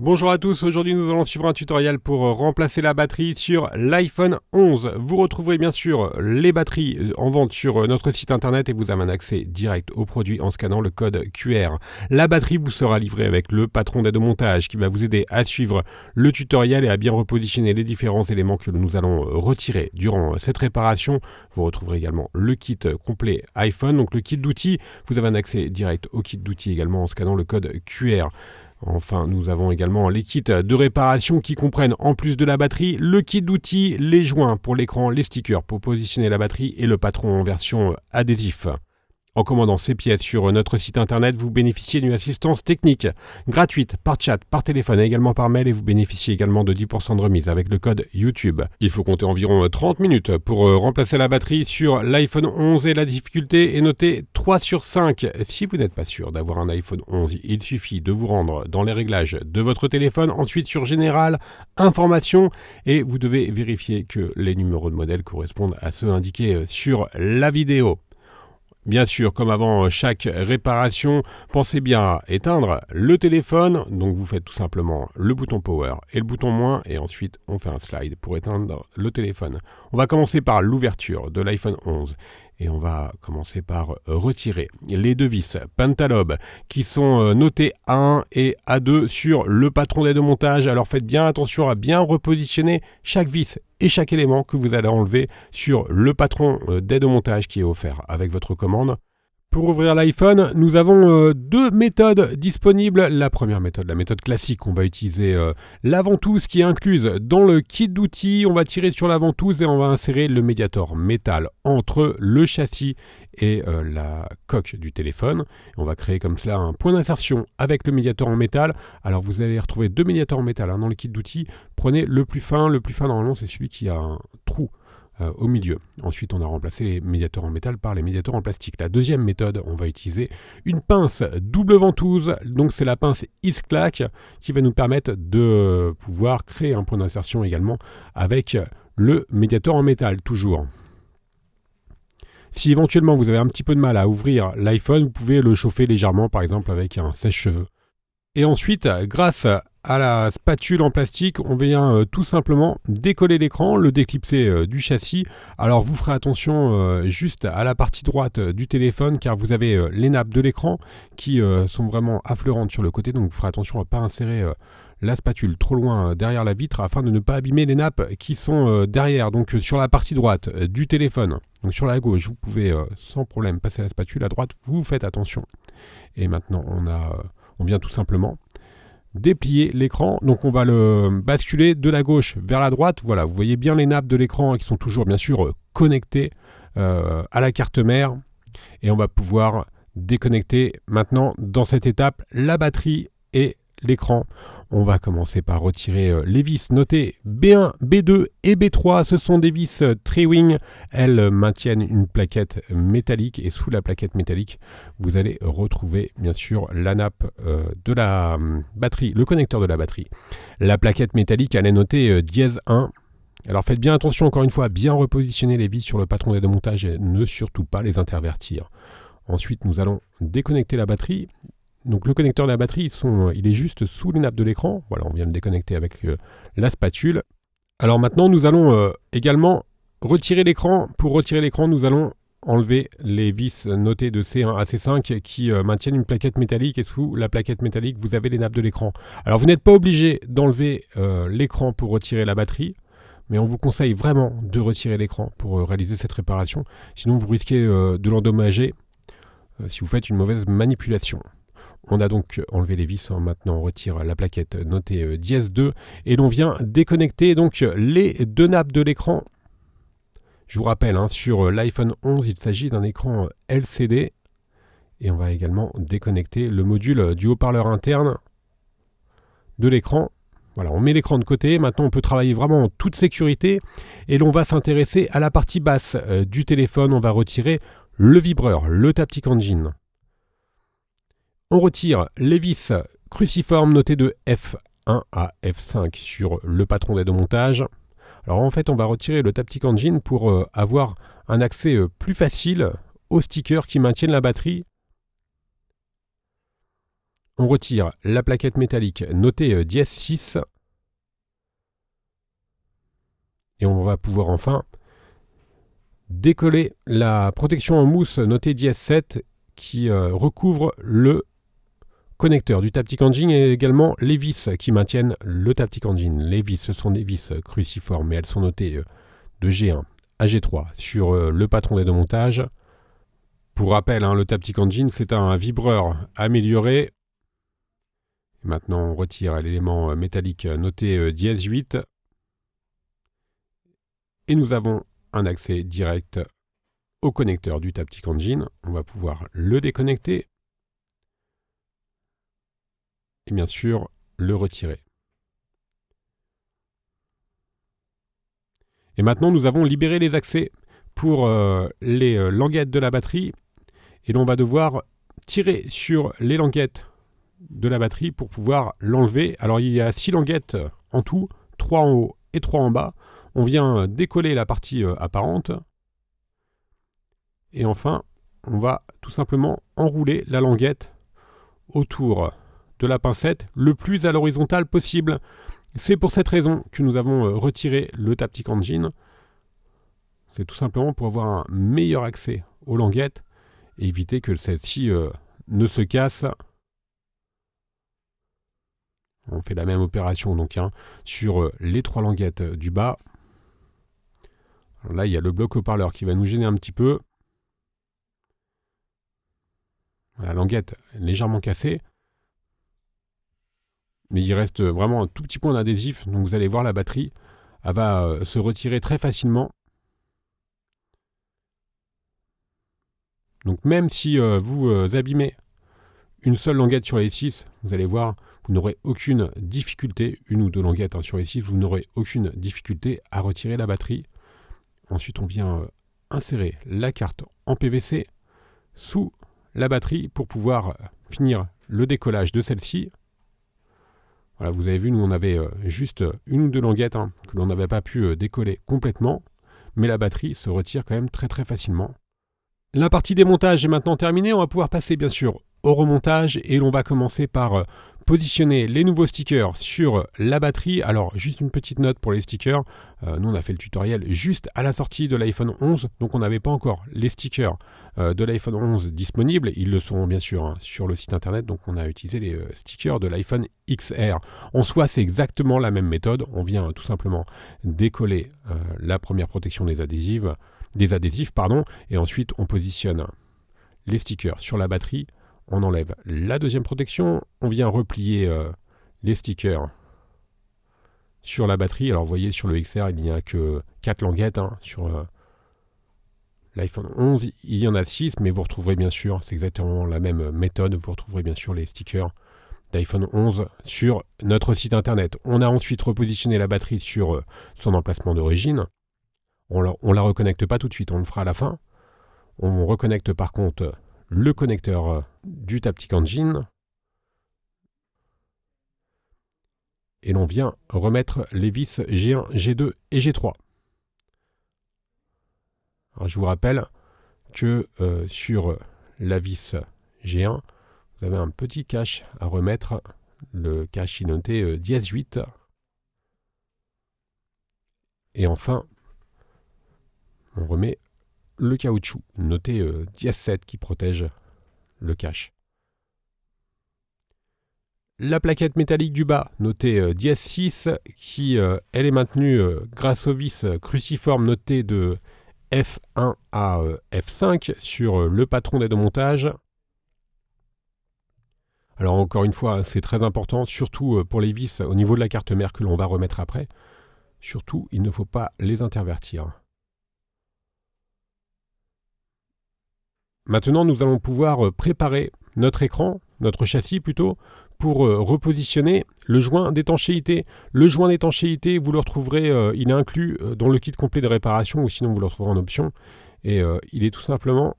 Bonjour à tous, aujourd'hui nous allons suivre un tutoriel pour remplacer la batterie sur l'iPhone 11. Vous retrouverez bien sûr les batteries en vente sur notre site internet et vous avez un accès direct au produit en scannant le code QR. La batterie vous sera livrée avec le patron d'aide au montage qui va vous aider à suivre le tutoriel et à bien repositionner les différents éléments que nous allons retirer durant cette réparation. Vous retrouverez également le kit complet iPhone, donc le kit d'outils. Vous avez un accès direct au kit d'outils également en scannant le code QR. Enfin, nous avons également les kits de réparation qui comprennent, en plus de la batterie, le kit d'outils, les joints pour l'écran, les stickers pour positionner la batterie et le patron en version adhésif. En commandant ces pièces sur notre site internet, vous bénéficiez d'une assistance technique gratuite par chat, par téléphone et également par mail et vous bénéficiez également de 10% de remise avec le code YouTube. Il faut compter environ 30 minutes pour remplacer la batterie sur l'iPhone 11 et la difficulté est notée 3 sur 5. Si vous n'êtes pas sûr d'avoir un iPhone 11, il suffit de vous rendre dans les réglages de votre téléphone, ensuite sur Général, Informations et vous devez vérifier que les numéros de modèle correspondent à ceux indiqués sur la vidéo. Bien sûr, comme avant chaque réparation, pensez bien à éteindre le téléphone. Donc vous faites tout simplement le bouton power et le bouton moins et ensuite on fait un slide pour éteindre le téléphone. On va commencer par l'ouverture de l'iPhone 11 et on va commencer par retirer les deux vis Pentalobe qui sont notées A1 et A2 sur le patron d'aide au montage. Alors faites bien attention à bien repositionner chaque vis et chaque élément que vous allez enlever sur le patron d'aide au montage qui est offert avec votre commande. Pour ouvrir l'iPhone, nous avons deux méthodes disponibles. La première méthode, la méthode classique, on va utiliser la ventouse qui est incluse dans le kit d'outils. On va tirer sur la ventouse et on va insérer le médiator métal entre le châssis et la coque du téléphone. On va créer comme cela un point d'insertion avec le médiator en métal. Alors vous allez retrouver deux médiators en métal dans le kit d'outils. Prenez le plus fin. Le plus fin normalement c'est celui qui a un trou au milieu. Ensuite, on a remplacé les médiators en métal par les médiators en plastique. La deuxième méthode, on va utiliser une pince double ventouse. Donc, c'est la pince Isclac qui va nous permettre de pouvoir créer un point d'insertion également avec le médiator en métal, toujours. Si éventuellement vous avez un petit peu de mal à ouvrir l'iPhone, vous pouvez le chauffer légèrement, par exemple avec un sèche-cheveux. Et ensuite, grâce à la spatule en plastique, on vient tout simplement décoller l'écran, le déclipser du châssis. Alors vous ferez attention juste à la partie droite du téléphone car vous avez les nappes de l'écran qui sont vraiment affleurantes sur le côté. Donc vous ferez attention à ne pas insérer la spatule trop loin derrière la vitre afin de ne pas abîmer les nappes qui sont derrière, donc sur la partie droite du téléphone. Donc sur la gauche, vous pouvez sans problème passer la spatule, à droite, vous faites attention. Et maintenant, on vient tout simplement déplier l'écran, donc on va le basculer de la gauche vers la droite. Voilà, vous voyez bien les nappes de l'écran qui sont toujours bien sûr connectées à la carte mère et on va pouvoir déconnecter maintenant dans cette étape la batterie et l'écran. On va commencer par retirer les vis notées B1, B2 et B3. Ce sont des vis Tri-Wing. Elles maintiennent une plaquette métallique et sous la plaquette métallique, vous allez retrouver bien sûr la nappe de la batterie, le connecteur de la batterie. La plaquette métallique, elle est notée dièse 1. Alors faites bien attention encore une fois à bien repositionner les vis sur le patron d'aide au montage et ne surtout pas les intervertir. Ensuite, nous allons déconnecter la batterie. Donc le connecteur de la batterie, il est juste sous les nappes de l'écran. Voilà, on vient de déconnecter avec la spatule. Alors maintenant, nous allons également retirer l'écran. Pour retirer l'écran, nous allons enlever les vis notées de C1 à C5 qui maintiennent une plaquette métallique et sous la plaquette métallique, vous avez les nappes de l'écran. Alors vous n'êtes pas obligé d'enlever l'écran pour retirer la batterie, mais on vous conseille vraiment de retirer l'écran pour réaliser cette réparation. Sinon, vous risquez de l'endommager si vous faites une mauvaise manipulation. On a donc enlevé les vis, maintenant on retire la plaquette notée dièse 2 et l'on vient déconnecter donc les deux nappes de l'écran. Je vous rappelle, sur l'iPhone 11, il s'agit d'un écran LCD et on va également déconnecter le module du haut-parleur interne de l'écran. Voilà, on met l'écran de côté, maintenant on peut travailler vraiment en toute sécurité et l'on va s'intéresser à la partie basse du téléphone. On va retirer le vibreur, le Taptic Engine. On retire les vis cruciformes notées de F1 à F5 sur le patron d'aide au montage. Alors en fait, on va retirer le Taptic Engine pour avoir un accès plus facile aux stickers qui maintiennent la batterie. on retire la plaquette métallique notée dièse 6 et on va pouvoir enfin décoller la protection en mousse notée dièse 7 qui recouvre le connecteur du Taptic Engine et également les vis qui maintiennent le Taptic Engine. Les vis, ce sont des vis cruciformes, mais elles sont notées de G1 à G3 sur le patron d'aide au montage. Pour rappel, le Taptic Engine, c'est un vibreur amélioré. Et maintenant, on retire l'élément métallique noté dièse 8. Et nous avons un accès direct au connecteur du Taptic Engine. On va pouvoir le déconnecter. Et bien sûr, le retirer. Et maintenant, nous avons libéré les accès pour les languettes de la batterie. Et l'on va devoir tirer sur les languettes de la batterie pour pouvoir l'enlever. Alors, il y a 6 languettes en tout, 3 en haut et 3 en bas. On vient décoller la partie apparente. Et enfin, on va tout simplement enrouler la languette autour de la pincette le plus à l'horizontale possible. C'est pour cette raison que nous avons retiré le Taptic Engine. C'est tout simplement pour avoir un meilleur accès aux languettes et éviter que celle-ci ne se casse. On fait la même opération donc sur les 3 languettes du bas. Alors là, il y a le bloc haut-parleur qui va nous gêner un petit peu. La languette est légèrement cassée. Mais il reste vraiment un tout petit point d'adhésif. Donc vous allez voir, la batterie elle va se retirer très facilement. Donc même si vous abîmez une seule languette sur les 6, vous allez voir, vous n'aurez aucune difficulté, une ou 2 languettes sur les 6, vous n'aurez aucune difficulté à retirer la batterie. Ensuite, on vient insérer la carte en PVC sous la batterie pour pouvoir finir le décollage de celle-ci. Voilà, vous avez vu, nous on avait juste une ou 2 languettes que l'on n'avait pas pu décoller complètement, mais la batterie se retire quand même très très facilement. La partie démontage est maintenant terminée, on va pouvoir passer bien sûr au remontage et l'on va commencer par positionner les nouveaux stickers sur la batterie. Alors juste une petite note pour les stickers, nous on a fait le tutoriel juste à la sortie de l'iPhone 11, donc on n'avait pas encore les stickers de l'iPhone 11 disponibles. Ils le sont bien sûr sur le site internet, donc on a utilisé les stickers de l'iPhone XR. En soi, c'est exactement la même méthode, on vient tout simplement décoller la première protection des adhésifs, et ensuite on positionne les stickers sur la batterie. On enlève la deuxième protection, on vient replier les stickers sur la batterie. Alors vous voyez, sur le XR, il n'y a que 4 languettes. Sur l'iPhone 11, il y en a 6, mais vous retrouverez bien sûr, c'est exactement la même méthode, vous retrouverez bien sûr les stickers d'iPhone 11 sur notre site internet. On a ensuite repositionné la batterie sur son emplacement d'origine. On la reconnecte pas tout de suite, on le fera à la fin. On reconnecte par contre le connecteur du Taptic Engine et l'on vient remettre les vis G1, G2 et G3. Alors, je vous rappelle que sur la vis G1, vous avez un petit cache à remettre, le cache noté dièse 8. Et enfin, on remet le caoutchouc noté dièse 7 qui protège le cache. La plaquette métallique du bas notée dièse 6 qui elle est maintenue grâce aux vis cruciformes notées de F1 à F5 sur le patron d'aide au montage. Alors encore une fois, c'est très important, surtout pour les vis au niveau de la carte mère que l'on va remettre après. Surtout, il ne faut pas les intervertir. Maintenant, nous allons pouvoir préparer notre écran, notre châssis plutôt, pour repositionner le joint d'étanchéité. Le joint d'étanchéité, vous le retrouverez, il est inclus dans le kit complet de réparation, ou sinon vous le retrouverez en option. Et il est tout simplement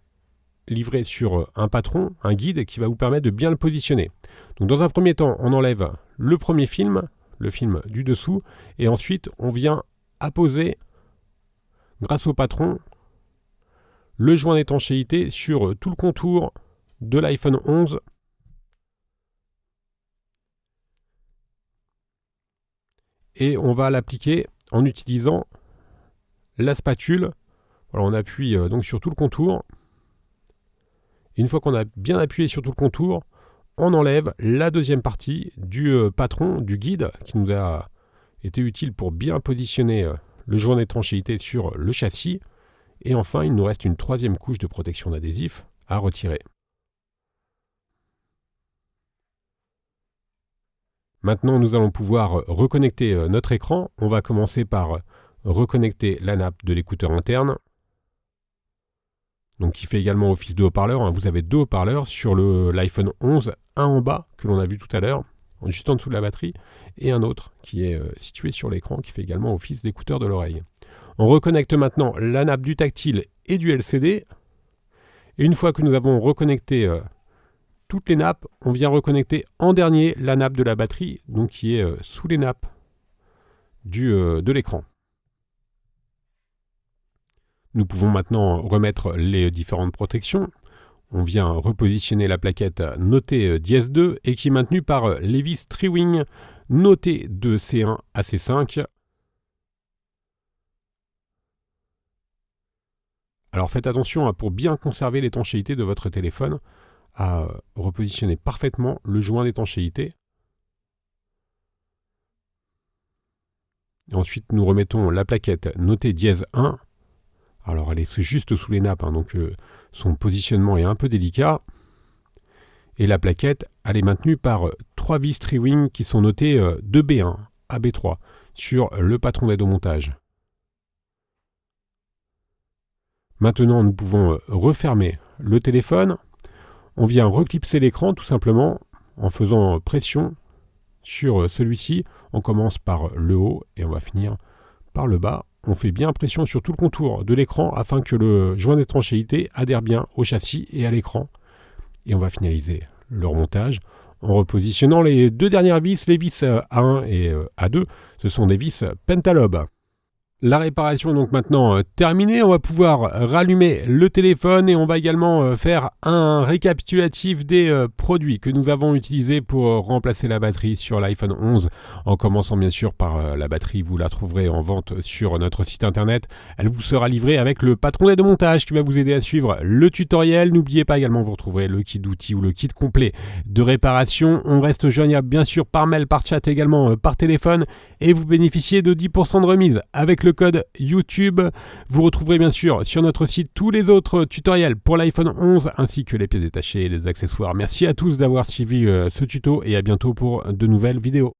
livré sur un patron, un guide, qui va vous permettre de bien le positionner. Donc dans un premier temps, on enlève le premier film, le film du dessous, et ensuite on vient apposer, grâce au patron, le joint d'étanchéité sur tout le contour de l'iPhone 11 et on va l'appliquer en utilisant la spatule. Voilà, on appuie donc sur tout le contour. Une fois qu'on a bien appuyé sur tout le contour, on enlève la deuxième partie du patron, du guide, qui nous a été utile pour bien positionner le joint d'étanchéité sur le châssis. Et enfin, il nous reste une troisième couche de protection d'adhésif à retirer. Maintenant, nous allons pouvoir reconnecter notre écran. On va commencer par reconnecter la nappe de l'écouteur interne. Donc, qui fait également office de haut-parleur. Vous avez deux haut-parleurs sur l'iPhone 11, un en bas que l'on a vu tout à l'heure, juste en dessous de la batterie, et un autre qui est situé sur l'écran, qui fait également office d'écouteur de l'oreille. On reconnecte maintenant la nappe du tactile et du LCD. Et une fois que nous avons reconnecté toutes les nappes, on vient reconnecter en dernier la nappe de la batterie, donc qui est sous les nappes de l'écran. Nous pouvons maintenant remettre les différentes protections. On vient repositionner la plaquette notée dièse 2 et qui est maintenue par les vis Tri-Wing notées de C1 à C5. Alors faites attention pour bien conserver l'étanchéité de votre téléphone à repositionner parfaitement le joint d'étanchéité. Ensuite, nous remettons la plaquette notée dièse 1. Alors elle est juste sous les nappes, donc son positionnement est un peu délicat. Et la plaquette, elle est maintenue par 3 vis Tri-Wing qui sont notées de B1 à B3 sur le patron d'aide au montage. Maintenant, nous pouvons refermer le téléphone. On vient reclipser l'écran tout simplement en faisant pression sur celui-ci. On commence par le haut et on va finir par le bas. On fait bien pression sur tout le contour de l'écran afin que le joint d'étanchéité adhère bien au châssis et à l'écran. Et on va finaliser le remontage en repositionnant les deux dernières vis, les vis A1 et A2. Ce sont des vis Pentalobe. La réparation est donc maintenant terminée. On va pouvoir rallumer le téléphone et on va également faire un récapitulatif des produits que nous avons utilisés pour remplacer la batterie sur l'iPhone 11. En commençant bien sûr par la batterie, vous la trouverez en vente sur notre site internet. Elle vous sera livrée avec le patron d'aide au montage qui va vous aider à suivre le tutoriel. N'oubliez pas également, vous retrouverez le kit d'outils ou le kit complet de réparation. On reste joignable bien sûr par mail, par chat également par téléphone et vous bénéficiez de 10% de remise avec le code YouTube. Vous retrouverez bien sûr sur notre site tous les autres tutoriels pour l'iPhone 11 ainsi que les pièces détachées et les accessoires. Merci à tous d'avoir suivi ce tuto et à bientôt pour de nouvelles vidéos.